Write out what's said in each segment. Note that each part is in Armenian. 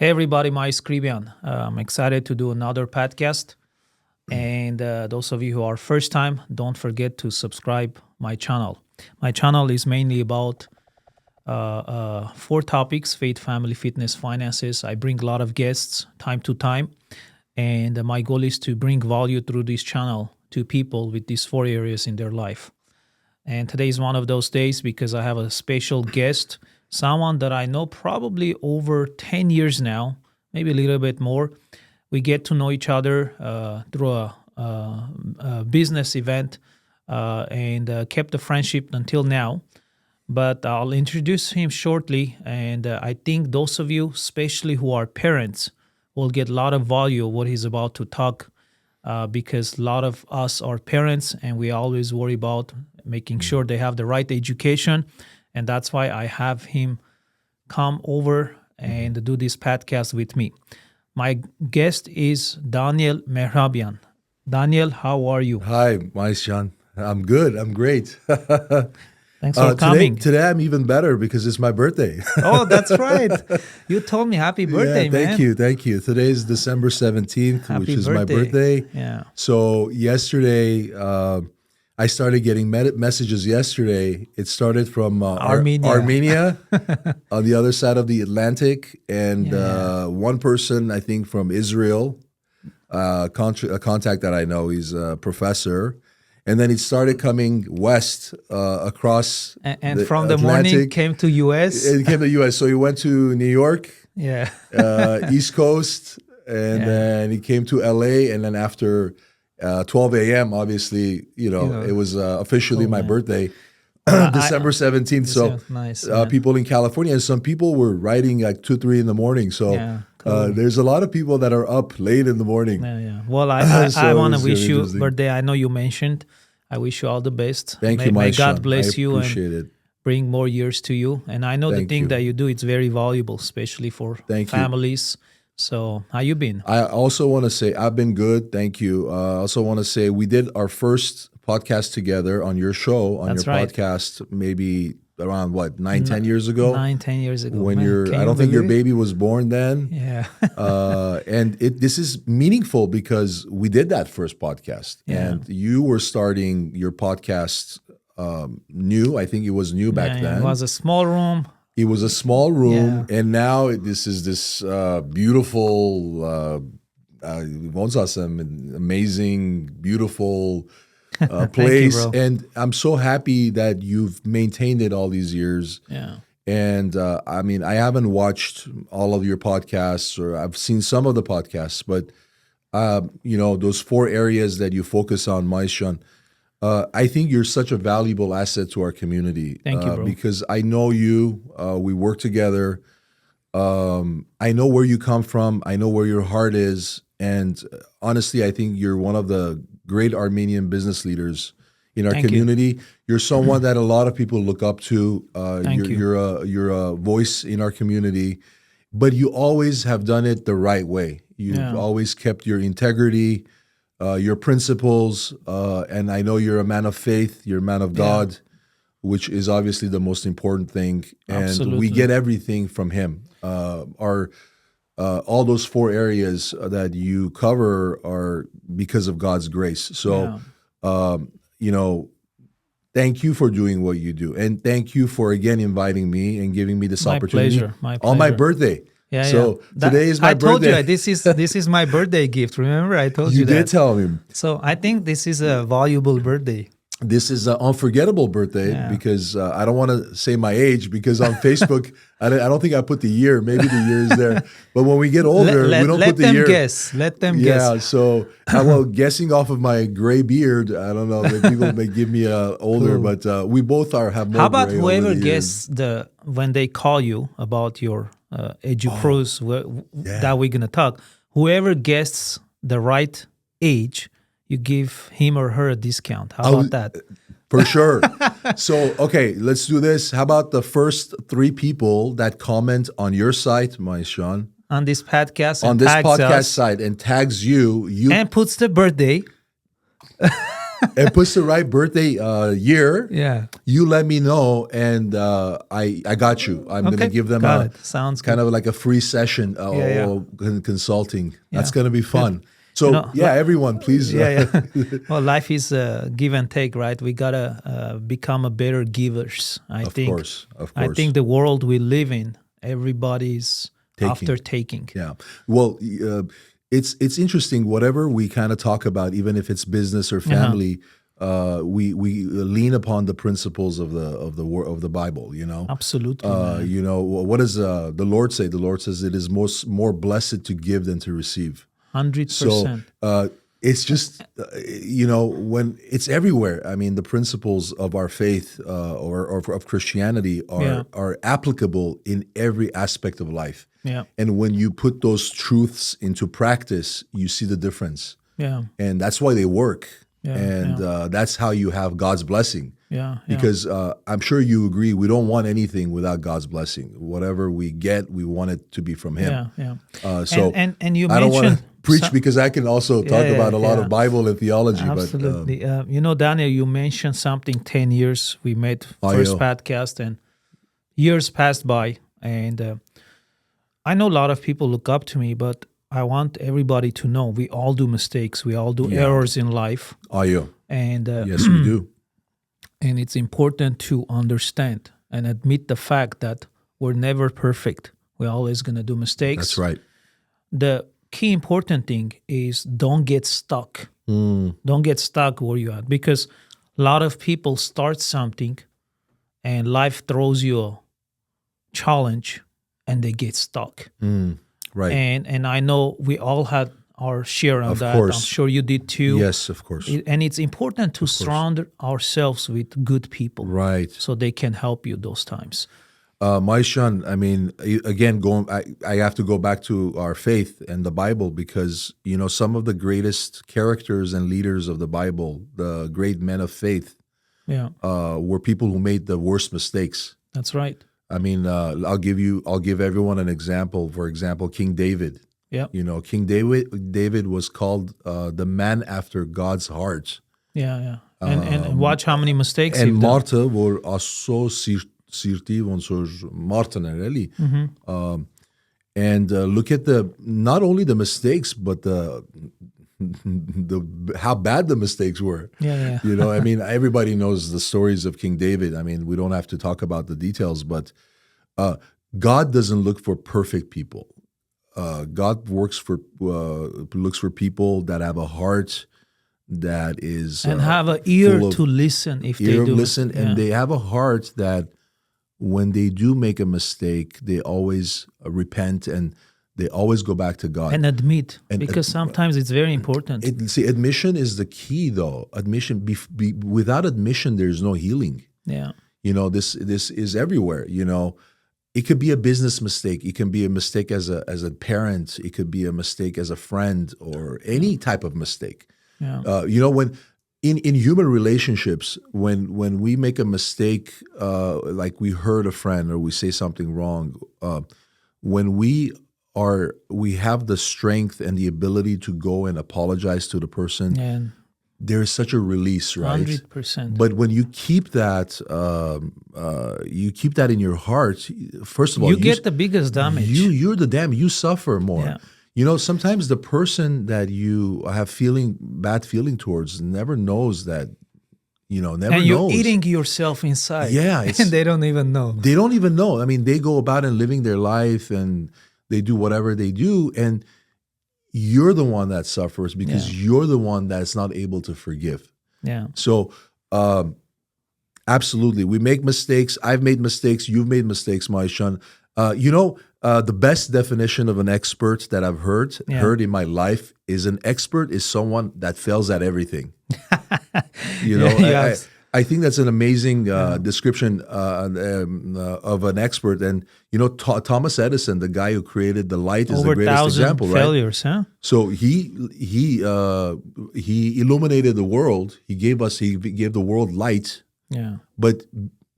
Hey everybody, my Scribian. I'm excited to do another podcast. And those of you who are first time, don't forget to subscribe my channel. My channel is mainly about four topics: faith, family, fitness, finances. I bring a lot of guests time to time, and my goal is to bring value through this channel to people with these four areas in their life. And today is one of those days because I have a special guest, someone that I know probably over 10 years now, maybe a little bit more. We get to know each other through a business event and kept the friendship until now. But I'll introduce him shortly. And I think those of you, especially who are parents, will get a lot of value of what he's about to talk because a lot of us are parents and we always worry about making sure they have the right education. And that's why I have him come over and do this podcast with me. My guest is Daniel Mehrabian. Daniel, how are you? Hi, Maishan. I'm good. I'm great. Thanks for coming. Today I'm even better because it's my birthday. Oh, that's right. You told me happy birthday, yeah, man. Thank you. Today is December 17th, Happy which is birthday. my birthday. Yeah. So yesterday, I started getting messages yesterday. It started from Armenia on the other side of the Atlantic, and one person, I think, from Israel, a contact that I know. He's a professor. And then it started coming west across and from the Atlantic. morning came to US. It came to U.S. So he went to New York, Yeah. East Coast, and then he came to L.A. And then after 12 a.m., obviously, it was officially my birthday, December 17th. So nice, people in California, and some people were writing like 2, 3 in the morning. So there's a lot of people that are up late in the morning. Yeah. Well, I So want to it's wish really you interesting. birthday. I know you mentioned. I wish you all the best. Thank you, May Maishan. God bless you I and appreciate it. bring more years to you. And I know the Thank thing you. that you do, it's very valuable, especially for Thank you. families. So how you been? I also want to say I've been good. Thank you. I also want to say we did our first podcast together on your show, on That's your right. podcast, maybe around 10 years ago? 9-10 years ago. When Man, I don't think your baby was born then. Yeah. And this is meaningful because we did that first podcast, and you were starting your podcast new. I think it was new back then. It was a small room. It was a small room, and now this is this beautiful, amazing, beautiful place. Thank you, bro. And I'm so happy that you've maintained it all these years. Yeah. And I mean, I haven't watched all of your podcasts, or I've seen some of the podcasts, but those four areas that you focus on, Maishan, I think you're such a valuable asset to our community. Thank you, bro. Because I know you. We work together. I know where you come from. I know where your heart is. And honestly, I think you're one of the great Armenian business leaders in our community. You're someone that a lot of people look up to. You're a voice in our community, but you always have done it the right way. You've always kept your integrity, your principles, and I know you're a man of faith. You're a man of God, which is obviously the most important thing. And Absolutely. we get everything from him. All those four areas that you cover are because of God's grace. So, thank you for doing what you do. And thank you for, again, inviting me and giving me this opportunity. My pleasure. On my birthday. Yeah, so today is my birthday. I told you this is my birthday gift. Remember, I told you You that. did tell me. So I think this is a valuable birthday. This is an unforgettable birthday because I don't want to say my age because on Facebook, I don't think I put the year. Maybe the year is there. But when we get older, we don't put the year. Let them guess. Yeah, so guessing off of my gray beard, I don't know. People may give me older, but we both have more. How about gray whoever over the years. guess when they call you about your EduPros that we're gonna talk? Whoever guesses the right age, you give him or her a discount. How about that? For sure. So, okay, let's do this. How about the first 3 people that comment on your site, Maishan, On this podcast, on and this tags podcast us site and tags you and puts the birthday. and puts the right birthday year, Yeah. you let me know, and I got you. I'm going to give them Got a it. Sounds kind good. of like a free session Yeah. or consulting. That's Yeah. going to be fun. So You know, everyone, please. Yeah. Well, life is give and take, right? We gotta become a better givers. Of course. I think the world we live in, everybody's Taking. after taking. Yeah. Well, it's interesting. Whatever we kind of talk about, even if it's business or family, we lean upon the principles of the Bible. You know. Absolutely. You know, what does the Lord say? The Lord says it is more blessed to give than to receive. 100%. So it's just you know, when it's everywhere. I mean, the principles of our faith or of Christianity are applicable in every aspect of life. Yeah. And when you put those truths into practice, you see the difference. Yeah. And that's why they work. Yeah, And that's how you have God's blessing. Yeah. Because I'm sure you agree, we don't want anything without God's blessing. Whatever we get, we want it to be from Him. Yeah. So and you I don't want mentioned to preach because I can also talk about a lot of Bible and theology. Absolutely. You know, Daniel, you mentioned something 10 years. We made first podcast and years passed by. And I know a lot of people look up to me, but I want everybody to know we all do mistakes. We all do errors in life. And yes, we do. And it's important to understand and admit the fact that we're never perfect. We're always going to do mistakes. That's right. The key important thing is don't get stuck. Don't get stuck where you're at, because a lot of people start something and life throws you a challenge and they get stuck. Right. And I know we all had our share on that. Course. I'm sure you did too. Yes, of course. And it's important to surround ourselves with good people. Right. So they can help you those times. Maishan, I mean, again, I have to go back to our faith and the Bible because, you know, some of the greatest characters and leaders of the Bible, the great men of faith, were people who made the worst mistakes. That's right. I mean, I'll give everyone an example. For example, King David. Yeah. You know, King David was called the man after God's heart. Yeah. And watch how many mistakes En you've done. Marte var så sirtiv on så Martin really. And look at not only the mistakes, but the how bad the mistakes were. Yeah. You know, I mean, everybody knows the stories of King David. I mean, we don't have to talk about the details, but God doesn't look for perfect people. God looks for people that have a heart that is and have an ear to listen if they do. Listen, and they have a heart that when they do make a mistake, they always repent and they always go back to God and admit, because sometimes it's very important. Admission is the key, though. Admission, without admission, there's no healing. Yeah, you know, this is everywhere. You know, it could be a business mistake. It can be a mistake as a parent. It could be a mistake as a friend or any type of mistake. Yeah. You know, when in human relationships, when we make a mistake, like we hurt a friend or we say something wrong, when we have the strength and the ability to go and apologize to the person, and there is such a release, right? 100%. But when you keep that, in your heart, first of all, you get the biggest damage. You're the damage. You suffer more. Yeah. You know, sometimes the person that you have bad feeling towards never knows that, never and you're knows. eating yourself inside. Yeah. And they don't even know. They don't even know. I mean, they go about and living their life and they do whatever they do. And you're the one that suffers because you're the one that's not able to forgive. Yeah. So, absolutely. We make mistakes. I've made mistakes. You've made mistakes, Maishan. The best definition of an expert that I've heard in my life is an expert is someone that fails at everything. I think that's an amazing description of an expert. And Thomas Edison, the guy who created the light, is the greatest example, right? Failures, huh? So he illuminated the world. He gave the world light. Yeah. But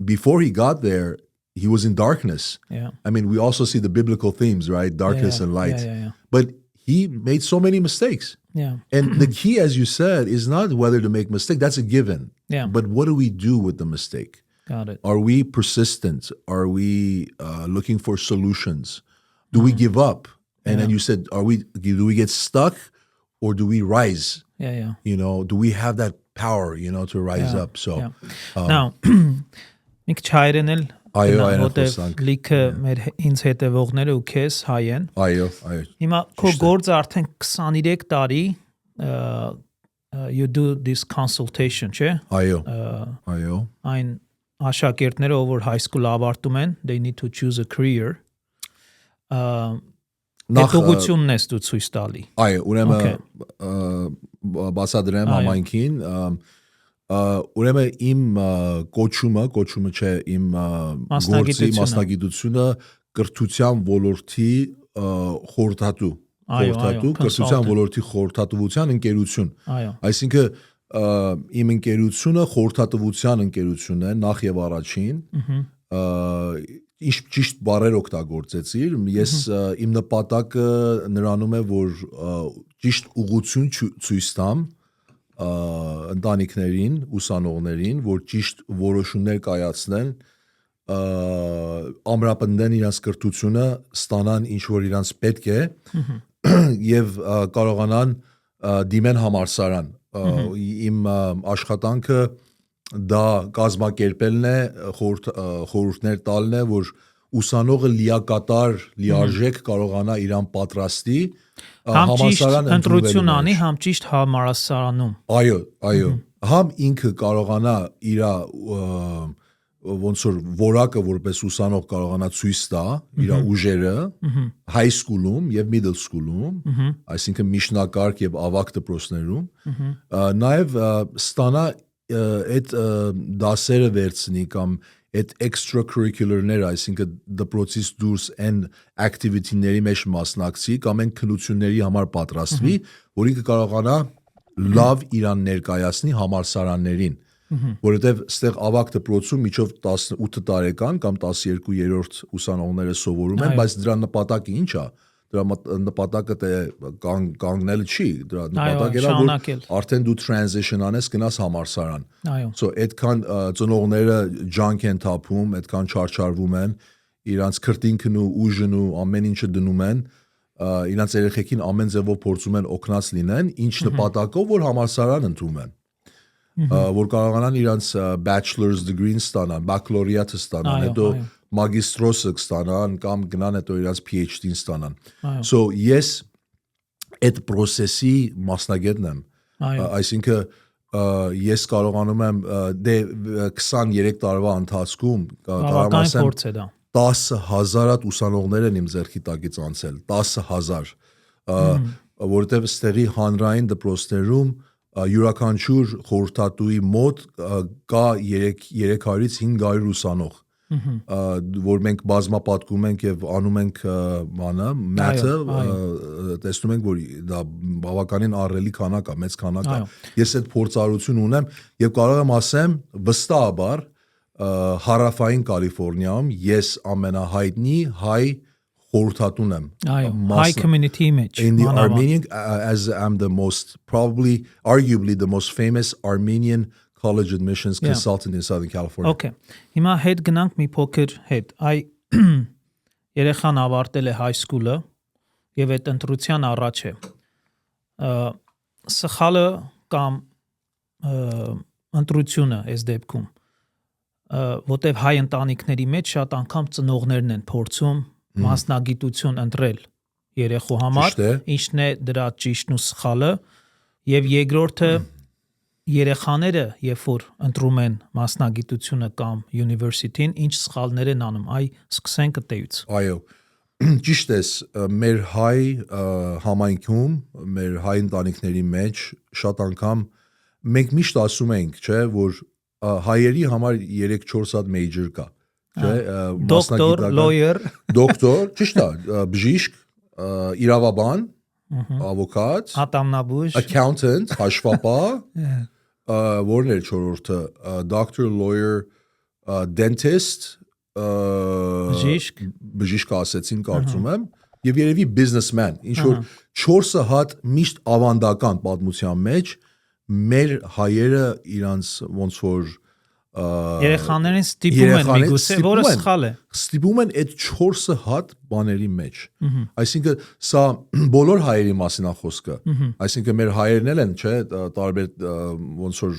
before he got there, he was in darkness. Yeah. I mean, we also see the biblical themes, right? Darkness and light. Yeah. But he made so many mistakes. Yeah. And the key, as you said, is not whether to make mistake. That's a given. Yeah. But what do we do with the mistake? Got it. Are we persistent? Are we looking for solutions? Do we give up? And then you said, do we get stuck or do we rise? Yeah. You know, do we have that power, you know, to rise up? So, Now, մի քիչ հայերեն էլ այո, որտեվ խոսանք։ լիքը մեր ինձ հետևողները ու քեզ հայ են։ այո։ Հիմա քո գործը արդեն 23 տարի you do this consultation, չէ՞։ Այո։ Այն աշակերտները, ով որ high school ավարտում են, they need to choose a career. Հետողությունն ես դու ցույց տալի։ Այո, ուրեմն բացադրեմ համայնքին, ուրեմն իմ կոչումը չէ, իմ գործի մասնագիտությունը կրթության ոլորտի խորհրդատու, կրթության ոլորտի խորհրդատվության ընկերություն։ Այսինքն իմ ընկերությունը խորհրդատվության ընկերությունն է նախ եւ առաջին։ Ճիշտ բառեր օգտագործեցիր, ես իմ նպատակը նրանում է, որ ճիշտ ուղղություն ցույց տամ ընտանիքներին, ուսանողներին, որ ճիշտ որոշումներ կայացնեն, ամրապնդեն իրենց կրթությունը, ստանան ինչ որ իրենց պետք է եւ կարողանան դիմեն համալսարան։ Իմ աշխատանքը դա կազմակերպելն է, խորհուրդներ տալն է, որ ուսանողը լիակատար, լիարժեք կարողանա իրան պատրաստի համալսարան ընտրություն անի, համ ճիշտ համալսարանում։ Այո։ Համ ինքը կարողանա իր ոնց որ որակը որպես ուսանող կարողանա ցույց տա իր ուժերը high school-ում եւ middle school-ում, այսինքն միջնակարգ եւ ավագ դպրոցներում, նաեւ ստանա այդ դասերը վերցնի կամ այդ extracurricular-ները, այսինքն դպրոցից դուրս այն activity-ների մեջ մասնակցի կամ այն քննությունների համար պատրաստվի, որ ինքը կարողանա լավ իրան ներկայացնի համալսարաններին, որովհետև ստեղ ավագ դպրոցում միջով 18 տարեկան կամ 12-րդ ուսանողները սովորում են, բայց դրա նպատակը ինչ է? Դրա նպատակը կանգնել չի, դրա նպատակը է որ արդեն դու transition անես գնաս համալսարան։ So այդքան ծնողները ջանք են թափում, այդքան չարչարվում են, իրանց քրտինքն ու ուժն ու ամեն ինչը դնում են, իրանց երեխեքին ամեն ձևով փորձում են օգնած լինեն, ինչ նպատակով որ համալսարան ընդունում են, որ կարողանան իրանց bachelor's degree-ն ստանան, baccalaureate-ը ստանան, հետո մագիստրոսը կստանան կամ գնան հետո իրաց PhD-ն ստանան։ So ես այդ process-ի մասնագետն եմ։ Այսինքն ես կարողանում եմ դե 23 տարվա ընթացքում կարող ասեմ 10,000 ուսանողներ են իմ ձեռքի տակից անցել, 10,000, որովհետև ստեղի հանրային դպրոցներում յուրաքանչյուր խորհրդատուի մոտ կա 300-ից 500 ուսանող, որ մենք բազմապատկում ենք եւ անում ենք մաթը, տեսնում ենք, որ դա բավականին ահռելի քանակ է, մեծ քանակ է։ Ես այդ փորձառություն ունեմ եւ կարող եմ ասեմ վստահաբար հարավային Կալիֆոռնիայում ես ամենահայտնի հայ խորհրդատուն եմ։ High community image. In the Armenian, as I'm the most, arguably the most famous Armenian college admissions consultant in Southern California. Okay. Հիմա հետ գնանք մի փոքր հետ։ Երեխան ավարտել է high school-ը եւ այդ ընտրության առաջ է։ Սխալը կամ ընտրությունը այս դեպքում, որտեվ հայ ընտանիքների մեջ շատ անգամ ծնողներն են փորձում մասնագիտություն ընտրել երեխու համար, ինչն է դրա ճիշտն ու սխալը, եւ երկրորդը երեխաները, երբ որ ընտրում են մասնագիտությունը կամ university-ին, ինչ սխալներ են անում, սկսենք այդտեղից։ Այո, ճիշտ ես, մեր հայ համայնքում, մեր հայ ընտանիքների մեջ շատ անգամ մենք միշտ ասում ենք, չէ, որ հայերի համար 3-4 հատ major կա, չէ, դոկտոր, lawyer, դոկտոր, ճիշտ է, բժիշկ, իրավաբան, avocat, ատամնաբույժ, accountant, հաշվապահ, որն էր չորրորդը, doctor, lawyer, dentist, բժիշկ ասեցին կարծում եմ, եւ երևի businessman, ինչ որ 4 հատ միշտ ավանդական պատմության մեջ մեր հայերը իրանց ոնց որ երեխաներին ստիպում են միգուցե, որը սխալ է։ Ստիպում են այդ 4 հատ բաների մեջ։ Այսինքն սա բոլոր հայերի մասին է խոսքը։ Այսինքն մեր հայերն էլ են, չէ, տարբեր ոնց որ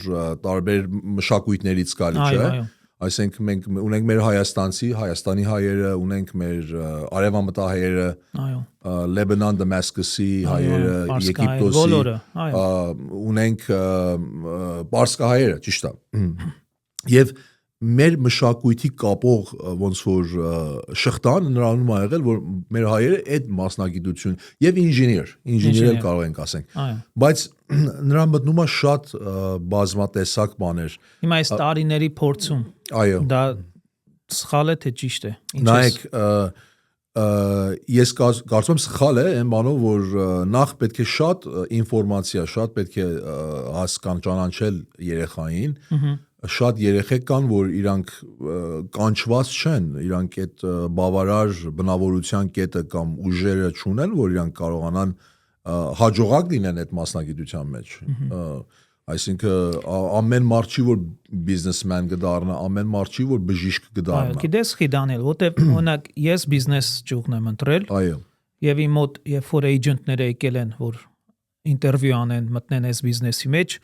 տարբեր մշակույթներից գալի, չէ։ Այսինքն մենք ունենք մեր Հայաստանի հայերը, ունենք մեր արևամտահայերը, Լեբանան, Դամասկոսի հայերը, Եգիպտոսի, ունենք պարսկահայերը, ճիշտ է։ Եվ մեր մշակույթի կապող ոնց որ շղթան նրանում ա եղել, որ մեր հայերը այդ մասնագիտություն եւ ինժեներ էլ կարող ենք ասենք, բայց նրան մտնում է շատ բազմատեսակ բաներ։ Հիմա այս տարիների փորձում դա սխալ է թե ճիշտ է։ Նայեք, ես կարծում եմ սխալ է այն բանով, որ նախ պետք է շատ ինֆորմացիա, շատ պետք է հասկանալ, ճանաչել երեխային, շատ երեխեք կան, որ իրանք կանչված չեն, իրանք այդ բավարար բնավորության կետը կամ ուժերը չունեն, որ իրանք կարողանան հաջողակ լինեն այդ մասնագիտության մեջ։ Այսինքն ամեն մարդ չի, որ բիզնեսմեն կդառնա, ամեն մարդ չի, որ բժիշկ կդառնա։ Գիտես խի Դանիել, որտեվ օրինակ ես բիզնես ճյուղն եմ ընտրել։ Այո։ Եվ իմ մոտ երբ որ էջենտները եկել են, որ ինտերվյու անեն, մտնեն այս բիզնեսի մեջ,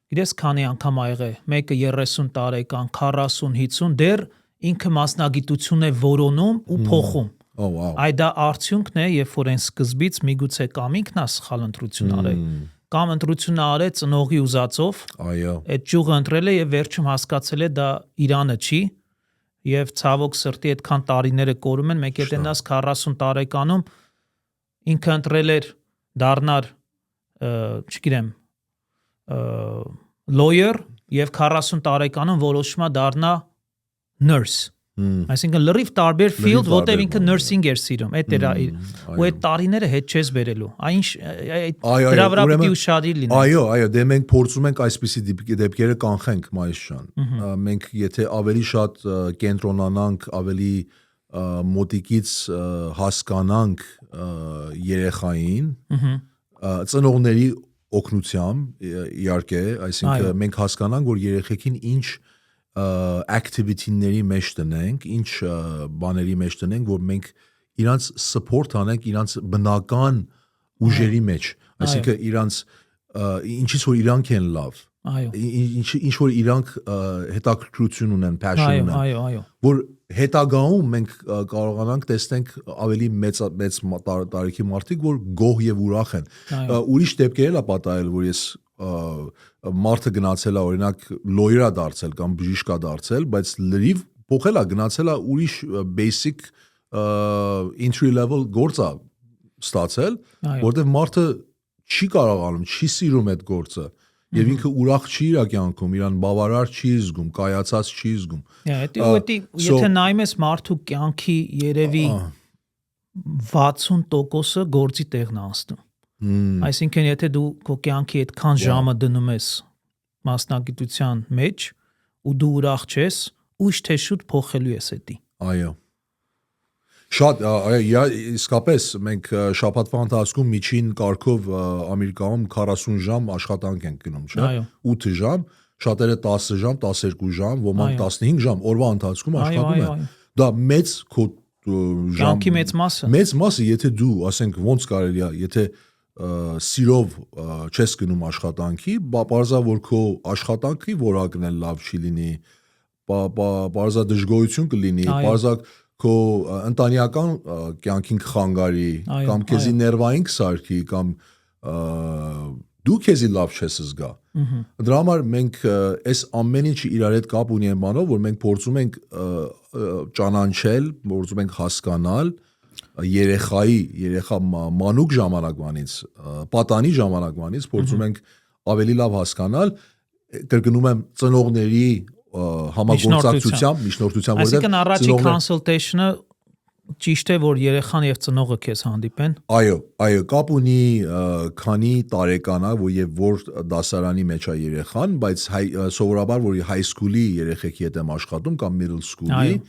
գիտես քանի անգամ ա եղել, մեկը 30 տարեկան, 40, 50, դեռ ինքը մասնագիտություն է որոնում ու փոխում։ Այդ դա արդյունքն է, երբ որ այն սկզբից միգուցե կամ ինքն է սխալ ընտրություն արել, կամ ընտրությունը արել ծնողի ուզածով։ Այո։ Այդ ճյուղը ընտրել է եւ վերջում հասկացել է դա Իրանը չի, եւ ցավոք սրտի այդքան տարիները կորում են, մեկ հետենաս 40 տարեկանում ինքը ընտրել էր դառնալ, չգիտեմ, lawyer եւ 40 տարեկանում որոշում է դառնա nurse։ Այսինքն լրիվ տարբեր field, որտեղ ինքը nursing էր սիրում, այդ էր ու այդ տարիները հետ չես բերելու։ Այնիշ դրա վրա պիտի ուշադիր լինենք։ Այո, դե մենք փորձում ենք այսպիսի դեպքերը կանխենք, Մայիս ջան։ Մենք եթե ավելի շատ կենտրոնանանք, ավելի մոտիկից հասկանանք երեխային, ծնողների օգնությամբ իհարկե, այսինքն մենք հասկանանք, որ երեխեքին ինչ activity-ների մեջ տնենք, ինչ բաների մեջ տնենք, որ մենք իրանց support անենք իրանց բնական ուժերի մեջ, այսինքն իրանց ինչից որ իրանք են լավ, ինչ որ իրանք հետաքրքրություն ունեն, passion ունեն, որ հետագայում մենք կարողանանք տեսնենք ավելի մեծ տարիքի մարդիկ, որ գոհ եւ ուրախ են։ Ուրիշ դեպքեր էլ է պատահել, որ ես մարդը գնացել է, օրինակ lawyer-ա դարձել կամ բժիշկ-ա դարձել, բայց լրիվ փոխել է, գնացել է ուրիշ basic entry level գործ է ստացել, որտեղ մարդը չի կարողանում, չի սիրում այդ գործը եւ ինքը ուրախ չի իր կյանքում, իրան բավարար չի զգում, կայացած չի զգում։ Եթե նայում ես մարդու կյանքի երևի 60%-ը գործի տեղն է անցնում։ Այսինքն եթե դու քո կյանքի այդքան ժամը դնում ես մասնագիտության մեջ ու դու ուրախ չես, ուշ թե շուտ փոխելու ես դա։ Այո։ Շատ իսկապես մենք շաբաթվա ընթացքում միջին կարգով Ամերիկայում 40 ժամ աշխատանք ենք գնում, չէ՞։ 8 ժամ, շատերը 10 ժամ, 12 ժամ, ոմանք 15 ժամ օրվա ընթացքում աշխատում են։ Դա մեծ քո ժամի մեծ մասը։ Մեծ մասը, եթե դու, ասենք, ոնց կարելի է, եթե սիրով չես գնում աշխատանքի, բարձա որ քո աշխատանքի որակն էլ լավ չի լինի, բարձա դժգոհություն կլինի, բարձա քո ընտանեկան կյանքին կխանգարի, կամ քեզի ներվային կսարքի, կամ դու քեզի լավ չես զգա։ Դրա համար մենք այս ամեն ինչը իրար հետ կապ ունի այն բանով, որ մենք փորձում ենք ճանաչել, փորձում ենք հասկանալ երեխա մանուկ ժամանակվանից, պատանի ժամանակվանից փորձում ենք ավելի լավ հասկանալ, կրկնում եմ ծնողների համագործակցությամբ, միջնորդությամբ, այսինքն առաջի consultation-ը ճիշտ է, որ երեխան եւ ծնողը քեզ հանդիպեն։ Այո, կապ ունի քանի տարեկան է, եւ որ դասարանի մեջ է երեխան, բայց սովորաբար որ high school-ի երեխեքի հետ եմ աշխատում կամ middle school-ի,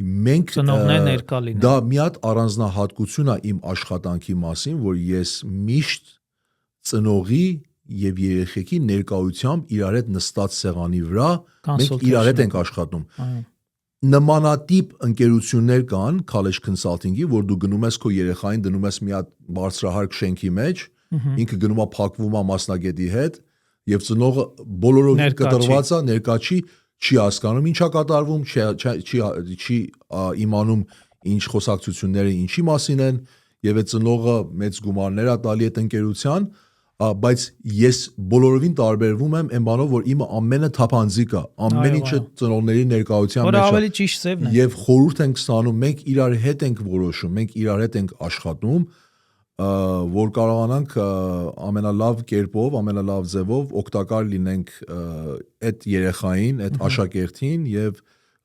մենք ծնողներ ներկա լինեն։ դա մի հատ առանձնահատկություն է իմ աշխատանքի մասին, որ ես միշտ ծնողի եւ երեխեքի ներկայությամբ իրար հետ նստած սեղանի վրա մենք իրար հետ ենք աշխատում։ Նմանատիպ ընկերություններ կան college consulting-ի, որ դու գնում ես քո երեխային դնում ես մի հատ բարձրահարկ շենքի մեջ, ինքը գնում է փակվում է մասնագետի հետ եւ ծնողը բոլորովին կտրված է, ներկա չի հասկանում ինչա կատարվում, չի իմանում ինչ խոսակցությունները ինչի մասին են եւ այդ ծնողը մեծ գումարներ է տալի այդ ընկերության, բայց ես բոլորովին տարբերվում եմ այն բանով, որ իմը ամենը թափանցիկ է, ամեն ինչը ծնողների ներկայության մեջ է։ Որ ավելի ճիշտ ձևն է։ Եվ խորհուրդ ենք ստանում, մենք իրար հետ ենք որոշում, մենք իրար հետ ենք աշխատում, որ կարողանանք ամենալավ կերպով, ամենալավ ձևով օգտակար լինենք այդ երեխային, այդ աշակերտին եւ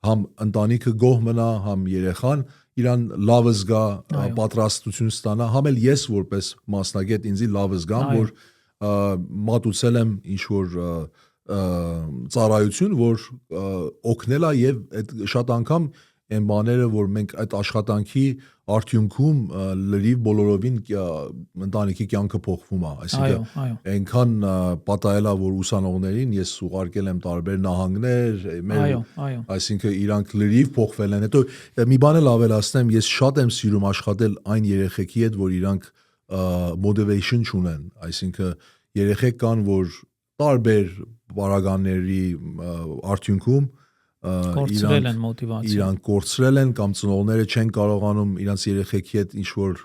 համ ընտանիքը գոհ մնա, համ երեխան իրան լավը զգա, պատրաստություն ստանա, համ էլ ես որպես մասնագետ ինձի լավը զգամ, որ մատուցել եմ ինչ որ ծառայություն, որ օգնել է եւ այդ շատ անգամ այն բաները, որ մենք այդ աշխատանքի արդյունքում լրիվ բոլորովին ընտանիքի կյանքը փոխվում է, այսինքն այնքան պատահել է, որ ուսանողներին ես ուղարկել եմ տարբեր նահանգներ, այսինքն իրանք լրիվ փոխվել են։ Հետո մի բան էլ ավելացնեմ, ես շատ եմ սիրում աշխատել այն երեխեքի հետ, որ իրանք motivation չունեն, այսինքն երեխեք կան, որ տարբեր բարագանների արդյունքում կորցրել են մոտիվացիա, իրանք կորցրել են կամ ծնողները չեն կարողանում իրանց երեխեքի հետ ինչ որ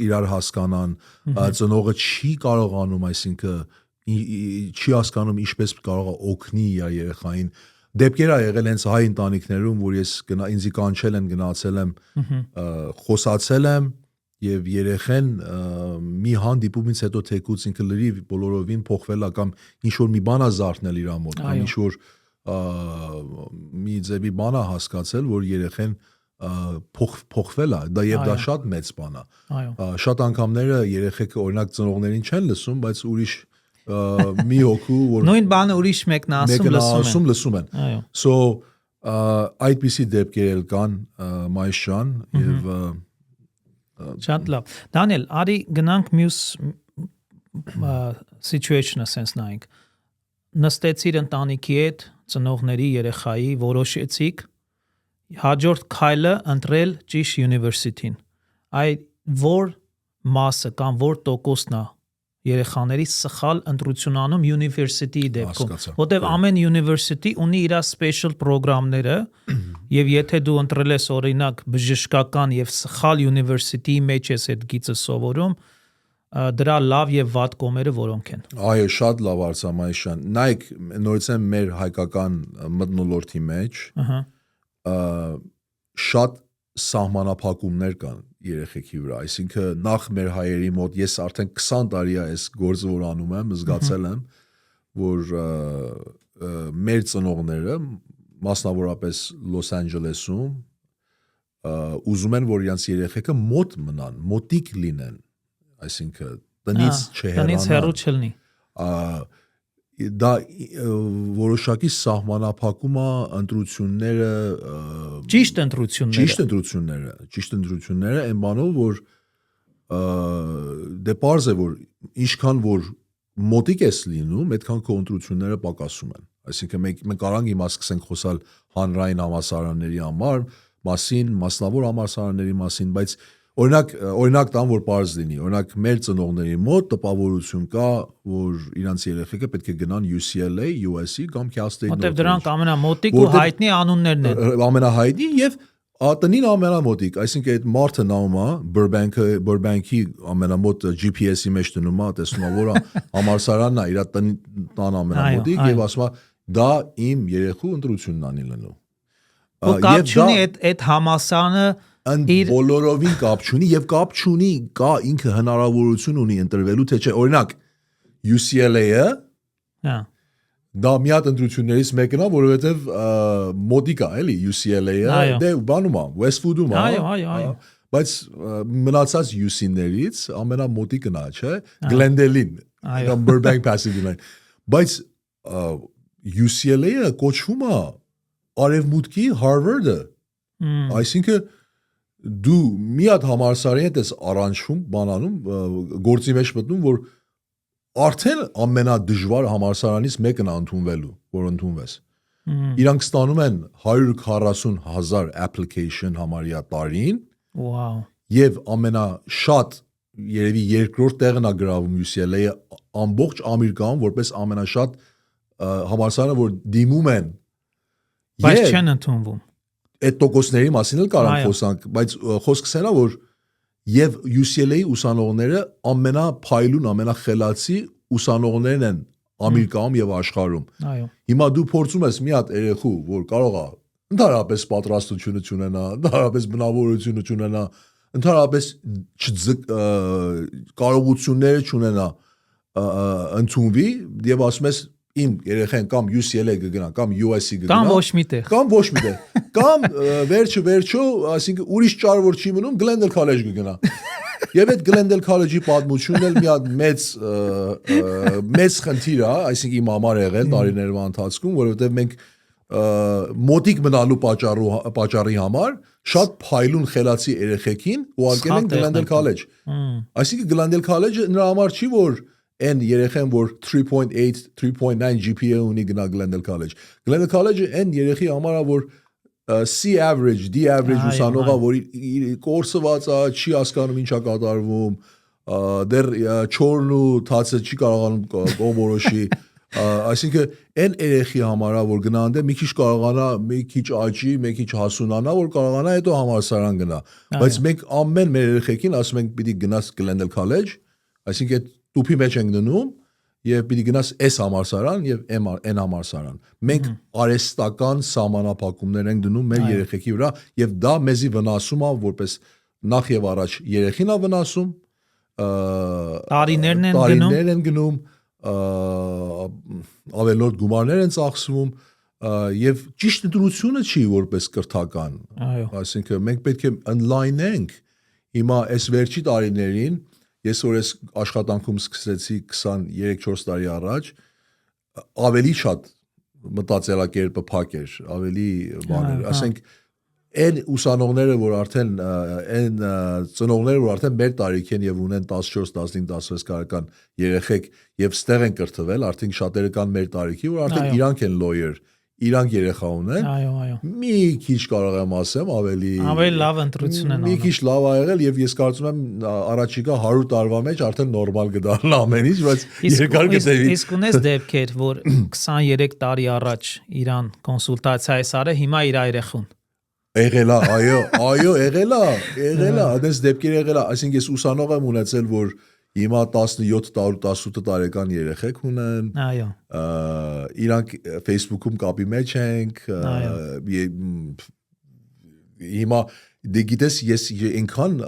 իրար հասկանան, ծնողը չի կարողանում, այսինքն չի հասկանում ինչպես կարող է օգնի իր երեխային։ Դեպքեր ա եղել հենց հայ ընտանիքներում, որ ես ինձի կանչել են, գնացել եմ, խոսացել եմ եւ երեխեն մի հանդիպումից հետո թեկուց ինքը լրիվ բոլորովին փոխվել է կամ ինչ որ մի բան է զարթնել իր մոտ, կամ ինչ որ մի ձևի բան է հասկացել, որ երեխեն փոխվել է, դա եւ դա շատ մեծ բան է։ Շատ անգամները երեխեքը օրինակ ծնողներին չեն լսում, բայց ուրիշ մի հոգու որ նույն բանը ուրիշ մեկն ասում լսում են։ So այդպիսի դեպքեր էլ կան մայշան եւ շատ լավ։ Դանիել, արի գնանք մյուս situation-ը sense նայենք։ Նստեցիր ընտանիքի հետ, ծնողների, երեխայի, որոշեցիք հաջորդ քայլը ընտրել ճիշտ university-ին։ Այդ որ մասը կամ որ տոկոսն է երեխաների սխալ ընտրություն անում university-ի դեպքում, որտեղ ամեն university ունի իր special պրոգրամները եւ եթե դու ընտրել ես օրինակ բժշկական եւ սխալ university-ի մեջ ես այդ գիծը սովորում, դրա լավ եւ վատ կողմերը որոնք են։ Այո, շատ լավ արծամայշան։ Նայեք, նորից եմ մեր հայկական մթնոլորտի մեջ, շատ սահմանափակումներ կան երեխեքի վրա, այսինքն նախ մեր հայերի մոտ ես արդեն 20 տարի է այս գործը որ անում եմ, զգացել եմ, որ մեր ծնողները, մասնավորապես Լոս Անջելեսում, ուզում են, որ իրենց երեխեքը մոտ մնան, մոտիկ լինեն, այսինքն տնից չհեռանան։ Տնից հեռու չլինի։ Դա որոշակի սահմանափակում է ընտրությունները, ճիշտ ընտրությունները այն բանով, որ դե պարզ է, որ ինչքան որ մոտիկ ես լինում, այդքան քո ընտրությունները պակասում են։ Այսինքն մենք կարող ենք սկսենք խոսալ հանրային համալսարանների մասին, մասնավոր համալսարանների մասին, բայց օրինակ տամ, որ պարզ լինի, օրինակ մեր ծնողների մոտ տպավորություն կա, որ իրանց երեխեքը պետք է գնան UCLA, USC կամ Cal State Northridge։ Որտեղ դրանք ամենամոտիկ ու հայտնի անուններն են։ Ամենահայտնի եւ տնին ամենամոտիկ, այսինքն այդ մարդը նայում է Burbank-ի ամենամոտ GPS-ի մեջ դնում է, տեսնում է, որ համալսարանն է իր տան ամենամոտիկ եւ ասում է դա իմ երեխու ընտրությունն անի լինում։ Ու կապ չունի այդ համալսարանը բոլորովին կապ չունի եւ կապ չունի, կա ինքը հնարավորություն ունի ընտրվելու թե չէ, օրինակ UCLA-ը դա մի հատ ընտրություններից մեկն է, որովհետեւ մոտիկ է, էլի UCLA-ը, դե բանում է, Westwood-ում է։ Այո։ Բայց մնացած UC-ներից ամենամոտիկն է, չէ՞, Glendale-ին, կամ Burbank Pasadena։ Բայց UCLA-ը կոչվում է արևմուտքի Harvard-ը, այսինքն դու մի հատ համալսարանի հետ ես առանջվում, բանանում, գործի մեջ մտնում, որ արդեն ամենադժվար համալսարանից մեկն է ընդունվելու, որ ընդունվես։ Իրանք ստանում են 140,000 application համարյա տարին, Wow. եւ ամենաշատ երևի երկրորդ տեղն է գրավում UCLA-ը ամբողջ Ամերիկայում որպես ամենաշատ համալսարանը, որ դիմում են։ Բայց չեն ընդունվում։ Այդ տոկոսների մասին էլ կարանք խոսանք, բայց խոսքս էնա, որ եւ UCLA-ի ուսանողները ամենափայլուն, ամենախելացի ուսանողներն են Ամերիկայում եւ աշխարհում։ Այո։ Հիմա դու փորձում ես մի հատ երեխու, որ կարող է ընդհանրապես պատրաստությունը չունենա, ընդհանրապես բնավորությունը չունենա, ընդհանրապես կարողությունները չունենա ընդունվի եւ ասում ես իմ երեխան կամ UCLA կգնա, կամ USC կգնա, Կամ ոչ միտեղ։ Կամ ոչ միտեղ։ Կամ վերջո, այսինքն ուրիշ ճար որ չի մնում, Glendale College կգնա։ Եվ այդ Glendale College-ի պատմությունն էլ մի հատ մեծ խնդիր է, այսինքն իմ համար եղել տարիներվա ընթացքում, որովհետև մենք մոտիկ մնալու պատճառի համար շատ փայլուն խելացի երեխեքին ուղարկել են Glendale College։ Այսինքն Glendale College-ը նրա համար չի, որ այն երեխան, որ 3.8, 3.9 GPA ունի գնա Glendale College։ Glendale College-ը այն երեխի համար է, որ C average, D average ուսանողը, որ կորսված է, չի հասկանում ինչա կատարվում, դեռ չորն ու թացը չի կարողանում կողմորոշի, այսինքն այն երեխի համար է, որ գնա այնտեղ մի քիչ կարողանա, մի քիչ աճի, մի քիչ հասունանա, որ կարողանա հետո համալսարան գնա։ Բայց մենք ամեն մեր երեխեքին ասում ենք պիտի գնաս Glendale College, այսինքն տուփի մեջ ենք դնում եւ պիտի գնաս այս համալսարան եւ այն համալսարան։ Մենք արհեստական սահմանափակումներ ենք դնում մեր երեխեքի վրա եւ դա մեզի վնասում է, որպես նախ եւ առաջ երեխին է վնասում, տարիներն են գնում, ավելորդ գումարներ են ծախսվում եւ ճիշտ դրությունը չի որպես կրթական։ Այսինքն մենք պետք է online-ենք հիմա այս վերջի տարիներին Ես որ ես աշխատանքում սկսեցի 23-4 տարի առաջ, ավելի շատ մտածելակերպը փակ էր, ավելի բաներ, ասենք այն ուսանողները, որ արդեն այն ծնողները, որ արդեն մեր տարիք են եւ ունեն 14, 15, 16 տարեկան երեխեք եւ ստեղ են կրթվել, արդեն շատերը կան մեր տարիքի, որ արդեն իրանք են lawyer, իրանք երեխա ունեն։ Այո։ Մի քիչ կարող եմ ասեմ, ավելի լավ ընտրություն են անում։ Մի քիչ լավ ա եղել եւ ես կարծում եմ առաջիկա 100 տարվա մեջ արդեն նորմալ կդառնա ամեն ինչ, բայց երկար կտևի։ Իսկ ունես դեպքեր, որ 23 տարի առաջ իրան կոնսուլտացիա ես արել, հիմա իր երեխուն։ Եղել է, այո, եղել է, այդպես դեպքեր եղել է, այսինքն ես ուսանող եմ ունեցել, որ Հիմա 17-18 տարեկան երեխեք ունեն։ Այո։ Իրանք Facebook-ում կապի մեջ ենք։ Հիմա դե գիտես ես այնքան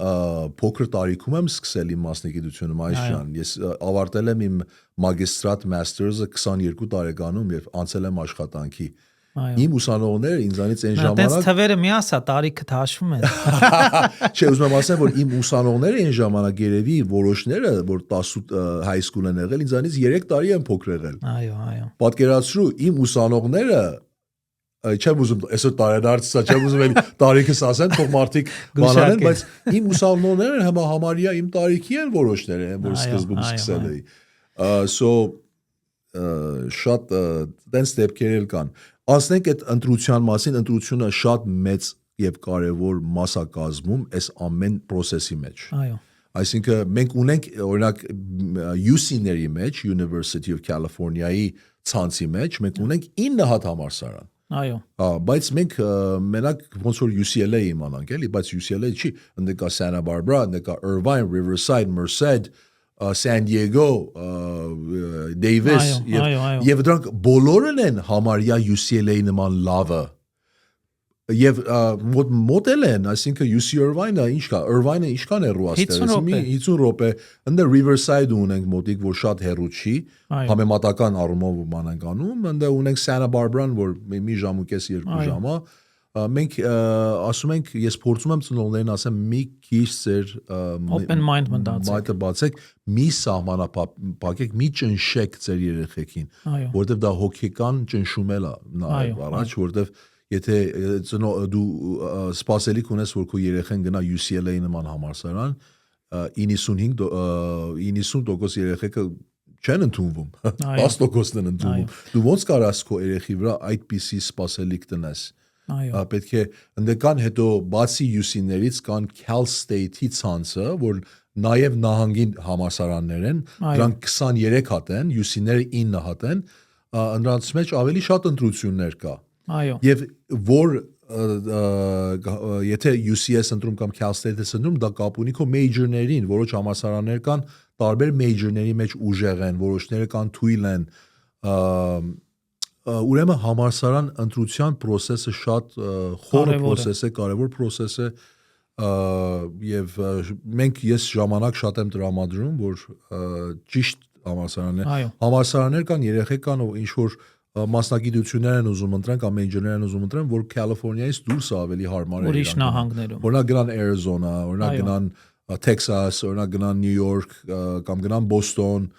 փոքր տարիքում եմ սկսել իմ մասնագիտությունը Մայիսյան։ Ես ավարտել եմ իմ մագիստրատ մաստերսը 22 տարեկանում եւ անցել եմ աշխատանքի։ Իմ ուսանողները ինձանից այն ժամանակ Այդպես թվերը մի ասա տարիքը հաշվում են։ Չէ, ուզում եմ ասել, որ իմ ուսանողները այն ժամանակ երևի որոշները, որ 18 high school են եղել, ինձանից 3 տարի են փոքր եղել։ Այո։ Պատկերացրու, իմ ուսանողները չեմ ուզում այսօր տարեդարձ, չեմ ուզում էլի տարիքս ասեմ, թող մարդիկ բանանեն, բայց իմ ուսանողները համարյա իմ տարիքի են որոշները, որ սկզբում սկսել էի։ So շատ դենց դեպքեր կան։ Ասենք այդ ընտրության մասին, ընտրությունը շատ մեծ եւ կարեւոր մաս է կազմում այս ամեն process-ի մեջ։ Այո։ Այսինքն մենք ունենք օրինակ UC-ների մեջ, University of California-ի ցանցի մեջ, մենք ունենք 9 հատ համալսարան։ Այո։ Բայց մենք մենակ ոնց որ UCLA իմանանք, էլի, բայց UCLA չի, ընդ կա Santa Barbara, ընդ կա Irvine, Riverside, Merced, San Diego, Davis եւ դրանք բոլորն են համարյա UCLA նման լավը եւ մոդել են, այսինքն UC Irvine-ը ինչ կա, Irvine-ը ինչքան հեռու է ստերս, 50 րոպե, ընդ Riverside ունենք մոտիկ, որ շատ հեռու չի, համեմատական առումով ման ենք անում, ընդ ունենք Santa Barbara-ն, որ մի ժամ ու կես 2 ժամ է, մենք ասում ենք, ես փորձում եմ ծնողներին ասեմ մի քիչ ծեր open mind մտածեք, բացեք, մի սահմանափակեք, մի ճնշեք ծեր երեխեքին, որովհետև դա հոգեկան ճնշում է առաջ, որովհետև եթե դու սպասելիք ունես, որ քո երեխան գնա UCLA-ի նման համալսարան, 90% երեխեքը չեն ընդունվում, 10%-ն են ընդունվում։ Դու ոնց կարաս քո երեխի վրա այդպիսի սպասելիք տնես։ Պետք է ընդեկան հետո բացի UC-ներից կան Cal State-ի ցանցը, որ նաև նահանգի համալսարաններ են, դրանք 23 հատ են, UC-ները 9 հատ են, նրանց մեջ ավելի շատ ընտրություններ կա։ Եվ որ եթե UCS ընտրում կամ Cal State-ը ընտրում, դա կապ ունի քո major-ներին, որոշ համալսարաններ կան, տարբեր major-ների մեջ ուժեղ են, որոշները կան թույլ են։ Ուրեմն համալսարան ընտրության process-ը շատ խորը process է, կարևոր process է, եւ ես ժամանակ շատ եմ տրամադրում, որ ճիշտ համալսարաններ կան, երեխեք կան, ինչ որ մասնագիտություններ են ուզում ընտրեն կամ մեջորներ են ուզում ընտրեն, որ Կալիֆոռնիայից դուրս ավելի հարմար է։ Ուրիշ նահանգներում։ Օրինակ գնան Arizona, օրինակ գնան Texas, օրինակ գնան New York կամ գնան Boston։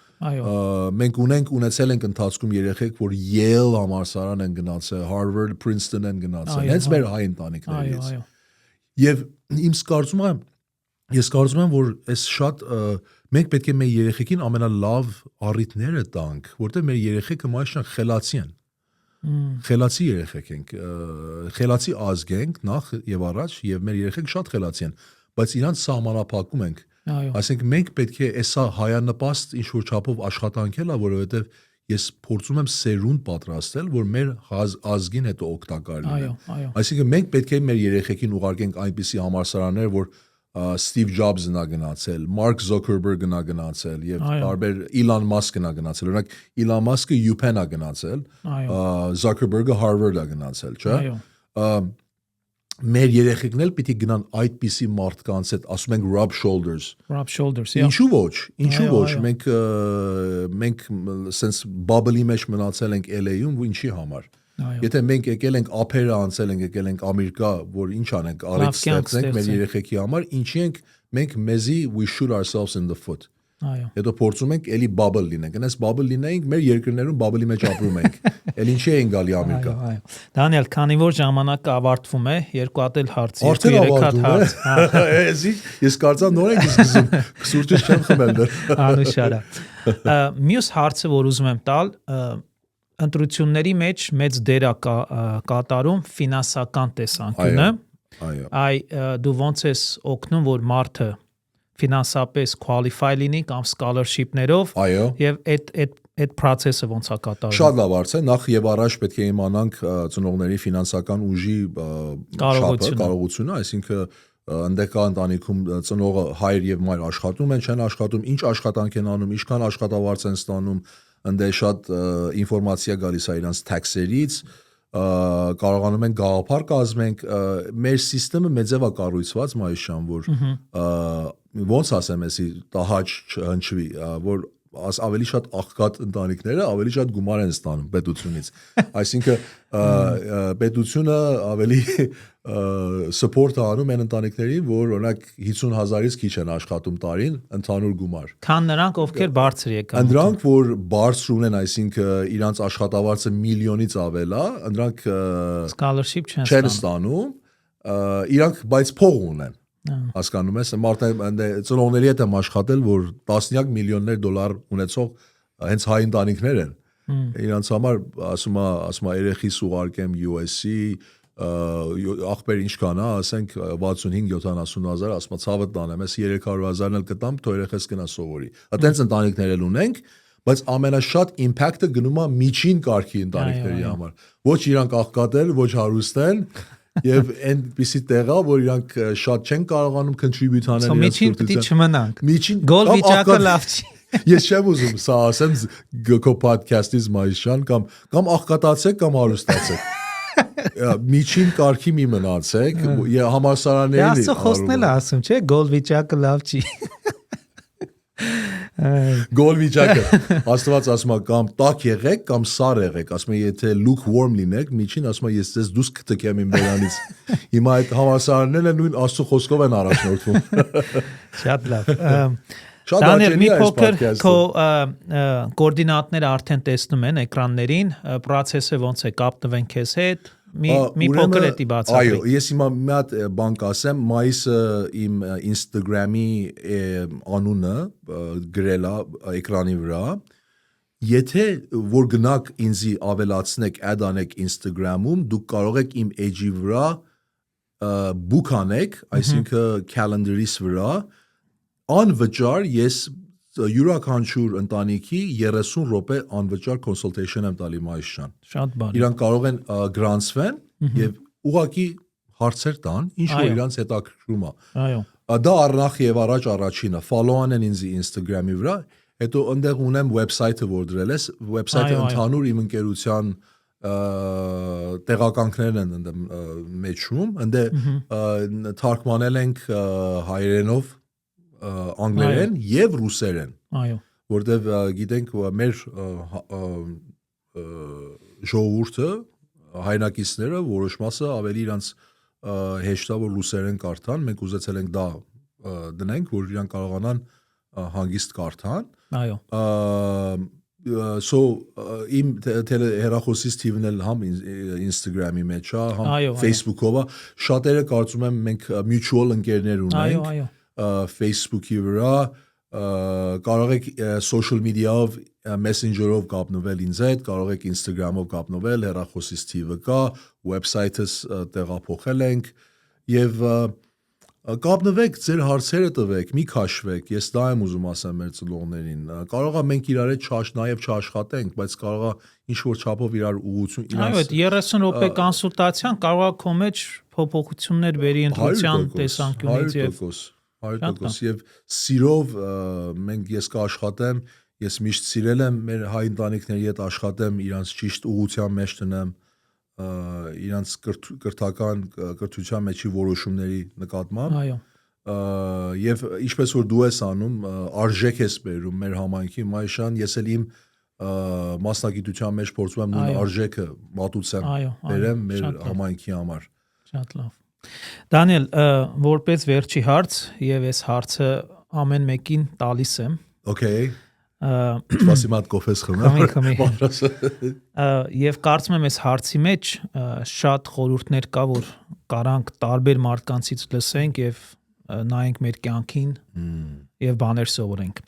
Մենք ունեցել ենք ընթացքում երեխեք, որ Yale համալսարան են գնացել, Harvard, Princeton են գնացել, հենց մեր հայ ընտանիքներից։ Եվ ես կարծում եմ, որ այս շատ մենք պետք է մեր երեխեքին ամենալավ առիթները տանք, որտեղ մեր երեխեքը մայրշան խելացի են։ Խելացի երեխեք ենք, խելացի ազգ ենք նախ եւ առաջ եւ մեր երեխեքը շատ խելացի են, բայց իրանց սահմանափակում ենք։ Այսինքն մենք պետք է այսա հայանպաստ ինչ որ չափով աշխատանքել, որովհետեւ ես փորձում եմ սերունդ պատրաստել, որ մեր ազգին հետո օգտակար լինի։ Այսինքն մենք պետք է մեր երեխեքին ուղարկենք այնպիսի համալսարաններ, որ Steve Jobs-ն ա գնացել, Mark Zuckerberg-ն ա գնացել եւ տարբեր Elon Musk-ն ա գնացել։ Օրինակ Elon Musk-ը UPenn ա գնացել, Zuckerberg-ը Harvard ա գնացել, չէ՞։ Մեր երեխեքն էլ պիտի գնան այդպիսի մարդկանց հետ, ասում ենք rub shoulders, Ինչու ոչ, մենք sense bubble-ի մեջ մնացել ենք LA-ում, ինչի համար։ Եթե մենք եկել ենք ափերը անցել ենք, եկել ենք Ամերիկա, որ ինչ անենք, արիք ստեղծենք մեր երեխեքի համար, ինչի ենք մենք մեզի we shoot ourselves in the foot։ Հետո փորձում ենք էլի bubble լինենք, այնպես bubble լինեինք, մեր երկրներում bubble-ի մեջ ապրում ենք։ Էլ ինչի են գալի Ամերիկա։ Դանիել, քանի որ ժամանակը ավարտվում է, երկու հատ էլ հարց, 2-3 հատ հարց։ Ես կարծա նոր ենք սկսում, սուրճը չեմ խմել դեռ։ Անուշարա։ Մյուս հարցը, որ ուզում եմ տալ, ընտրությունների մեջ մեծ դեր է կատարում ֆինանսական տեսանկյունը։ Դու ոնց ես օգնում, որ մարդը ֆինանսապես qualify լինի կամ scholarship-ներով եւ այդ process-ը ոնց է կատարվում։ Շատ լավ հարց է, նախ եւ առաջ պետք է իմանանք ծնողների ֆինանսական ուժի կարողությունը, այսինքն ընդեկա ընտանիքում ծնողը հայր եւ մայր աշխատում են, չեն աշխատում, ինչ աշխատանք են անում, ինչքան աշխատավարձ են ստանում, ընդե շատ ինֆորմացիա գալիս է իրանց tax-երից, կարողանում են գաղափար կազմենք, մեր համակարգը մեծև է կառույցված մայրշան, որ ոնց ասեմ, էսի տահաճ չհնչվի, որ ավելի շատ աղքատ ընտանիքները ավելի շատ գումար են ստանում պետությունից։ Այսինքն պետությունը ավելի support անում են ընտանիքներին, որ օրինակ 50,000-ից քիչ են աշխատում տարին ընդհանուր գումար։ Քան նրանք, ովքեր բարձր եկան։ Նրանք, որ բարձր ունեն, այսինքն իրանց աշխատավարձը միլիոնից ավել է, նրանք scholarship չեն ստանում, իրանք բայց փող ունեն։ Հասկանում ես, ծնողների հետ եմ աշխատել, որ տասնյակ միլիոններ դոլար ունեցող հենց հայ ընտանիքներ են։ Իրանց համար ասում է երեխիս ուղարկեմ USC, ախպեր ինչքան է, ասենք 65-70,000, ասում ցավը տանեմ, ես 300,000-ն էլ կտամ, թող երեխես գնա սովորի։ Այդտենց ընտանիքներ էլ ունենք, բայց ամենաշատ impact-ը գնում է միջին կարգի ընտանիքների համար։ Ոչ իրանք աղքատել, ոչ հարուստ են, եւ այնպիսի տեղա, որ իրանք շատ չեն կարողանում contribute անել իրենց միջին պիտի չմնանք։ Գոլ վիճակը լավ չի։ Ես չեմ ուզում սա ասեմ քո podcast-ից մայրշան կամ աղքատացեք կամ հարուստացեք։ Միջին կարգի մի մնացեք, համալսարանների։ Դա խոսնել է ասում, չէ՞, գոլ վիճակը լավ չի։ Գոլ վիճակը Աստված ասում է կամ տաք եղեք կամ սար եղեք, ասում է եթե lukewarm լինեք, միջին ասում է ես ձեզ դուս կտկեմ իմ բերանից։ Հիմա այդ համալսարանները նույն Աստծո խոսքով են առաջնորդվում։ Շատ լավ։ Դանիել, մի փոքր քո կոորդինատները արդեն տեսնում են էկրաններին, process-ը ոնց է կապնվեն քեզ հետ, մի փոքր էտի բացատրի։ Այո, ես հիմա մի հատ բան կասեմ, մայիսը իմ Instagram-ի անունը գրելա էկրանի վրա։ Եթե որ գնաք ինձի ավելացնեք, add անեք Instagram-ում, դուք կարող եք իմ edge-ի վրա book անեք, այսինքն calendar-իս վրա, անվճար ես յուրաքանչյուր ընտանիքի 30 րոպե անվճար consultation եմ տալի Մայիսյան։ Շատ բարի։ Իրանք կարող են գրանցվեն եւ ուղղակի հարցեր տան, ինչ որ իրանց հետաքրքրում է։ Այո։ Դա առնախ եւ առաջ առաջինը, follow անեն ինձ Instagram-ի վրա, հետո այնտեղ ունեմ website-ը, որ դրել ես, website-ը ընդհանուր իմ ընկերության տեղականքներն են ընդեմ մեջում, այնտեղ թարգմանել ենք հայերենով, անգլերեն եւ ռուսերեն։ Այո։ Որտեվ գիտենք մեր ժողովուրդը հայրենակիցները որոշ մասը ավելի իրանց հեշտ է որ ռուսերեն կարդան, մենք ուզեցել ենք դա դնենք, որ իրանք կարողանան հանգիստ կարդան։ Այո։ So իմ հեռախոսից թիվն էլ համ Instagram-ի մեջ է, համ Facebook-ով է, շատերը կարծում եմ մենք mutual ընկերներ ունենք։ Այո։ Facebook-ի վրա կարող եք social media-ով Messenger-ով կապնվել ինձ հետ, կարող եք Instagram-ով կապնվել, հեռախոսից թիվը կա, website-ս տեղափոխել ենք եւ կապնվեք, ձեր հարցերը տվեք, մի քաշվեք, ես դա եմ ուզում ասեմ մեր ծնողներին։ Կարող է մենք իրար հետ նաև չաշխատենք, բայց կարող է ինչ-որ չափով իրար ուղղություն Այո, այդ 30 րոպե կոնսուլտացիան կարող է քո մեջ փոփոխություններ բերի ընտրության տեսանկյունից եւ 100% եւ սիրով ես կաշխատեմ, ես միշտ սիրել եմ մեր հայ ընտանիքների հետ աշխատեմ, իրանց ճիշտ ուղղության մեջ տնեմ, իրանց կրթության մեջի որոշումների նկատմամբ։ Այո։ Եվ ինչպես որ դու ես անում, արժեք ես բերում մեր համայնքի Մայիշան, ես էլ իմ մասնագիտության մեջ փորձում եմ նույն արժեքը մատուցեմ, բերեմ մեր համայնքի համար։ Շատ լավ։ Դանիել, որպես վերջի հարց, եւ այս հարցը ամեն մեկին տալիս եմ։ Okay։ Սպասի մատ կոֆես խմեմ։ Եվ կարծում եմ այս հարցի մեջ շատ խորհուրդներ կա, որ կարանք տարբեր մարդկանցից լսենք եւ նայենք մեր կյանքին եւ բաներ սովորենք։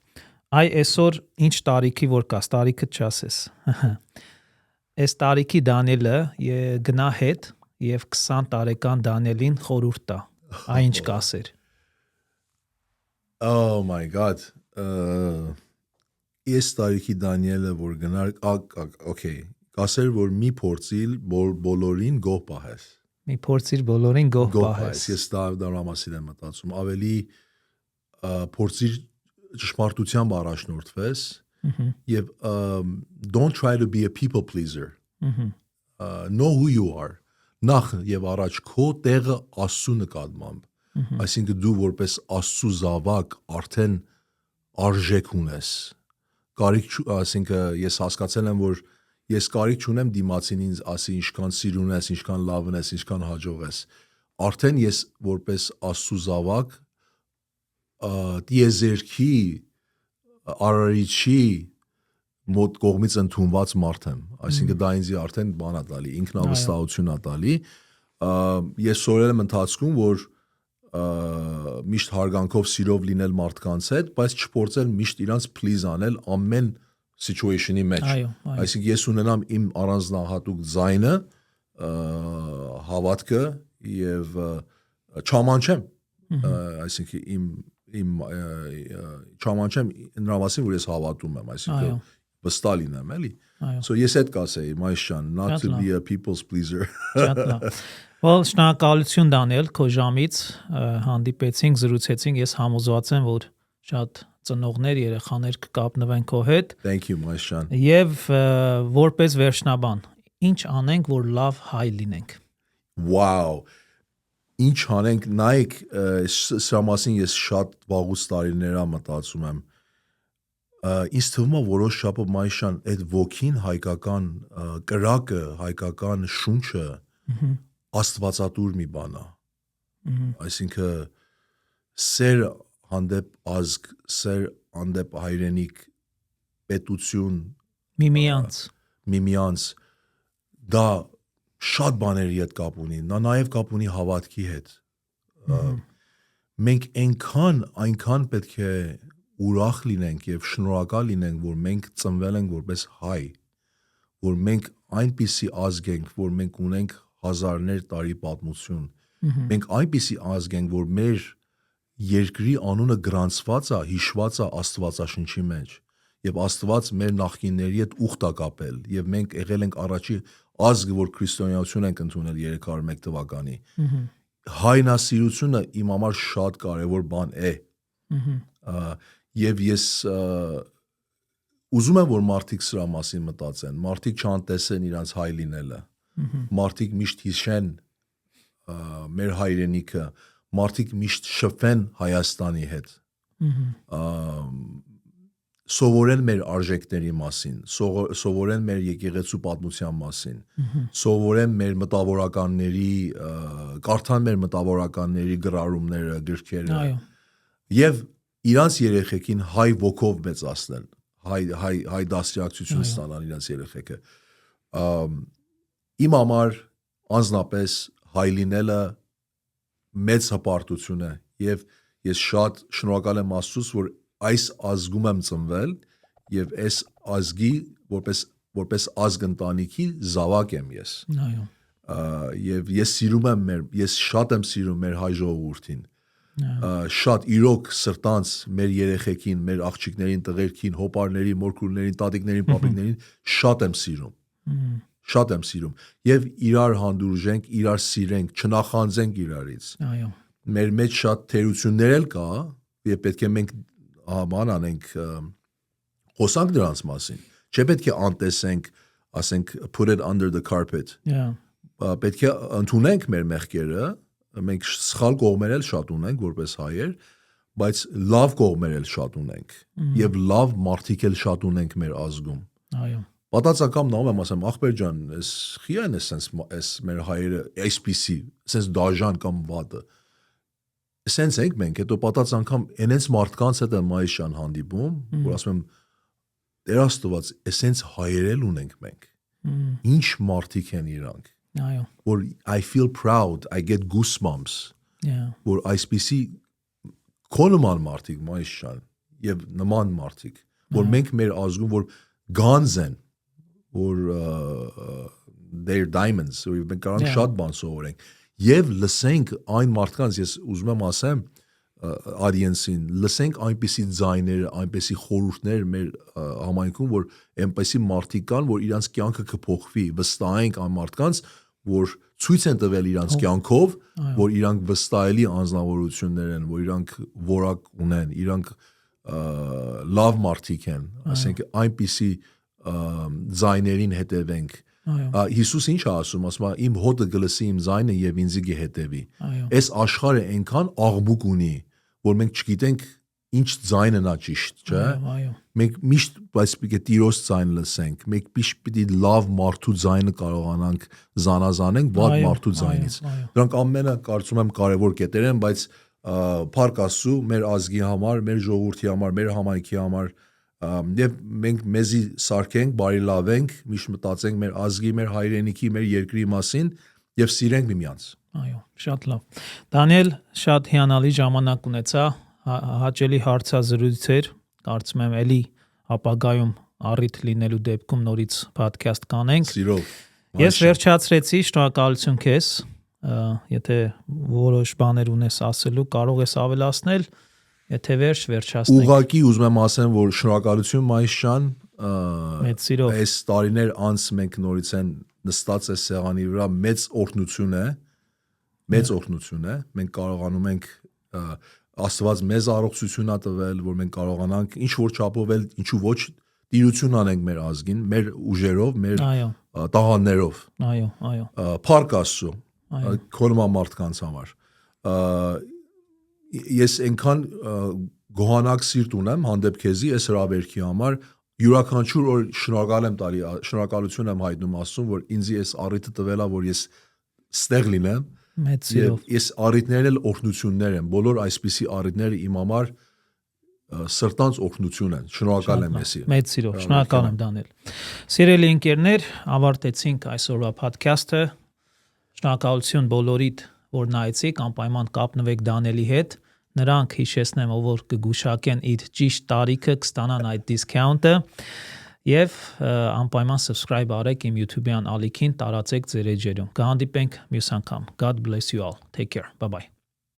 Այսօր ինչ տարիքի որ կաս, տարիքը չասես։ Այս տարիքի Դանիելը գնա հետ եւ 20 տարեկան Դանիելին խորհուրդ տա։ Ինչ կասեր։ Oh my god. Ես տարիքի Դանիելը որ գնար, okay, կասեր որ մի փորձիլ բոլորին գոհ պահես։ Մի փորձիր բոլորին գոհ պահես։ Ես դա մասին եմ մտածում, ավելի փորձիր ճշմարտությամբ առաջնորդվես եւ don't try to be a people pleaser. Know who you are. Նախ եւ առաջ քո տեղը Աստծո նկատմամբ։ Այսինքն դու որպես Աստծո զավակ արդեն արժեք ունես։ Այսինքն ես հասկացել եմ, որ ես կարիք չունեմ դիմացին ինձ ասի ինչքան սիրուն ես, ինչքան լավն ես, ինչքան հաջող ես։ Արդեն ես որպես Աստծո զավակ դիեզերքի արարիչի մոտ կողմից ընդունված մարդ եմ, այսինքն դա ինձ արդեն բան է տալի, ինքնավստահություն է տալի։ Ես սովորել եմ ընթացքում, որ միշտ հարգանքով սիրով լինել մարդկանց հետ, բայց չփորձել միշտ իրանց please անել ամեն situation-ի մեջ։ Այսինքն ես ունենամ իմ առանձնահատուկ ձայնը, հավատքը եւ չամանչեմ, այսինքն իմ չամանչեմ նրա մասին, որ ես հավատում եմ, այսինքն վստահ լինեմ, էլի։ So ես այդ կասեի, Մայիշյան, not to be a people's pleaser։ Շատ լավ։ Well, շնորհակալություն Դանիել, քո ժամից հանդիպեցինք, զրուցեցինք, ես համոզված եմ, որ շատ ծնողներ, երեխաներ կկապնվեն քո հետ։ Thank you, Մայիշյան։ Եվ որպես վերջնաբան, ինչ անենք, որ լավ հայ լինենք։ Wow։ Ինչ անենք, նայեք, սա մասին ես շատ վաղուց տարիներ եմ մտածում եմ։ Ինձ թվում է որոշ չափով Մայիշյան այդ ոգին հայկական կրակը, հայկական շունչը աստվածատուր մի բան է։ Այսինքն սեր հանդեպ ազգ, սեր հանդեպ հայրենիք, պետություն, միմյանց դա շատ բաների հետ կապ ունի, նա նաև կապ ունի հավատքի հետ։ Մենք այնքան պետք է ուրախ լինենք եւ շնորհակալ լինենք, որ մենք ծնվել ենք որպես հայ, որ մենք այնպիսի ազգ ենք, որ մենք ունենք հազարներ տարի պատմություն։ Մենք այնպիսի ազգ ենք, որ մեր երկրի անունը գրանցված է, հիշված է Աստվածաշնչի մեջ, եւ Աստված մեր նախկինների հետ ուխտ է կապել, եւ մենք եղել ենք առաջի ազգը, որ քրիստոնեություն ենք ընդունել 301 թվականի։ Հայնասիրությունը իմ համար շատ կարևոր բան է։ Եվ ես ուզում եմ, որ մարդիկ սրա մասին մտածեն, մարդիկ չանտեսեն իրանց հայ լինելը, մարդիկ միշտ հիշեն մեր հայրենիքը, մարդիկ միշտ շփվեն Հայաստանի հետ, սովորեն մեր արժեքների մասին, սովորեն մեր եկեղեցու պատմության մասին, սովորեն մեր մտավորականների, կարդան մեր մտավորականների գրառումները, գրքերը, եւ իրանց երեխեքին հայ ոգով մեծացնեն, հայ դաստիարակություն ստանան իրանց երեխեքը։ Իմ համար անձնապես հայ լինելը մեծ հպարտություն է, եւ ես շատ շնորհակալ եմ Աստծուց, որ այս ազգում եմ ծնվել եւ այս ազգի որպես ազգ ընտանիքի զավակ եմ ես։ Եվ ես շատ եմ սիրում մեր հայ ժողովրդին։ Շատ իրոք սրտանց մեր երեխեքին, մեր աղջիկներին, տղերքին, հոպարներին, մորքուրներին, տատիկներին, պապիկներին շատ եմ սիրում։ Շատ եմ սիրում եւ իրար հանդուրժենք, իրար սիրենք, չնախանձենք իրարից։ Մեր մեջ շատ թերություններ էլ կա, եւ պետք է մենք բան անենք, խոսանք դրանց մասին, չէ պետք է անտեսենք, ասենք put it under the carpet, պետք է ընդունենք մեր մեղքերը, մենք սխալ կողմեր էլ շատ ունենք որպես հայեր, բայց լավ կողմեր էլ շատ ունենք, եւ լավ մարդիկ էլ շատ ունենք մեր ազգում։ Պատած անգամ նայում եմ, ասեմ, ախպեր ջան, այս խիան է sense մեր հայերը այսպիսի, sense դաժան կամ վատը։ Սենց ենք մենք, հետո պատած անգամ այնենց մարդկանց հետ եմ այժմ հանդիպում, որ ասում եմ, Տեր Աստված, սենց հայերել ունենք մենք։ Ինչ մարդիկ են իրանք։ Որ I feel proud, I get goosebumps։ Որ այսպիսի կոնման մարդիկ այժմ եւ նման մարդիկ, որ մենք մեր ազգում որ guns են, որ they're diamonds, որ մենք կարող շատ բան սովորենք։ Եվ լսենք այն մարդկանց, ես ուզում եմ ասեմ audience-ին, լսենք այնպիսի ձայներ, այնպիսի խորհուրդներ մեր համայնքում, որ այնպիսի մարդիկ կան, որ իրանց կյանքը կփոխվի, վստահենք այն մարդկանց, որ ցույց են տվել իրանց կյանքով, որ իրանք վստահելի անձնավորություններ են, որ իրանք որակ ունեն, իրանք լավ մարդիկ են, ասենք այնպիսի ձայներին հետևենք։ Հիսուս ինչ է ասում, ասում է իմ հոտը գլսի իմ ձայնը եւ ինձի գհետեւի։ Այս աշխարհը այնքան աղմուկ ունի, որ մենք չգիտենք ինչ ձայնն է ճիշտ, չէ՞։ Մենք միշտ բայց պիտի Տիրոջ ձայն լսենք, մենք միշտ պիտի լավ մարդու ձայնը կարողանանք զանազանենք վատ մարդու ձայնից։ Դրանք ամենը կարծում եմ կարևոր կետեր են, բայց փառք Աստծո մեր ազգի համար, մեր ժողովրդի համար, մեր համայնքի համար եւ մենք մեզի սարքենք, բարելավենք, միշտ մտածենք մեր ազգի, մեր հայրենիքի, մեր երկրի մասին եւ սիրենք միմյանց։ Այո, շատ լավ։ Դանիել, շատ հիանալի ժամանակ ունեցա, հաճելի հարցազրույցեր, կարծում եմ էլի ապագայում առիթ լինելու դեպքում նորից podcast կանենք։ Սիրով։ Ես վերջացրեցի, շնորհակալություն քեզ։ Եթե որոշ բաներ ունես ասելու, կարող ես ավելացնել, եթե վերջացնենք։ Ուղղակի ուզում եմ ասեմ, որ շնորհակալություն Մայիսյան, մեծ սիրով։ Այս տարիներ անց մենք նորից են նստած այս սեղանի վրա մեծ օրհնություն է, մենք կարողանում ենք Աստված մեզ առողջություն ա տվել, որ մենք կարողանանք ինչ որ չափով էլ, ինչու ոչ տիրություն անենք մեր ազգին, մեր ուժերով, մեր տաղանդներով։ Այո։ Փառք Աստծո, քոնմա մարդկանց համար։ Ես այնքան գոհանակ սիրտ ունեմ հանդեպ քեզի այս հրավերքի համար, յուրաքանչյուր օր շնորհակալություն եմ հայտնում Աստծուն, որ ինձ այս առիթը տվել է, որ ես ստեղ լինեմ։ Մեծ սիրով։ Ես առիթներն էլ օրհնություններ են, բոլոր այսպիսի առիթները իմ համար սրտանց օրհնություն են։ Շնորհակալ եմ ես։ Մեծ սիրով, շնորհակալ եմ Դանիել։ Սիրելի ընկերներ, ավարտեցինք այսօրվա podcast-ը։ Շնորհակալություն բոլորիդ, որ նայեցիք, անպայման կապնվեք Դանելի հետ։ Նրանք հիշեցնեմ, որ կգուշակեն իր ճիշտ տարիքը, կստանան այդ դիսկաունտը եւ անպայման subscribe արեք իմ YouTube-յան ալիքին, տարածեք ձեր էջերում։ Կհանդիպենք մյուս անգամ։ God bless you all. Take care. Bye bye.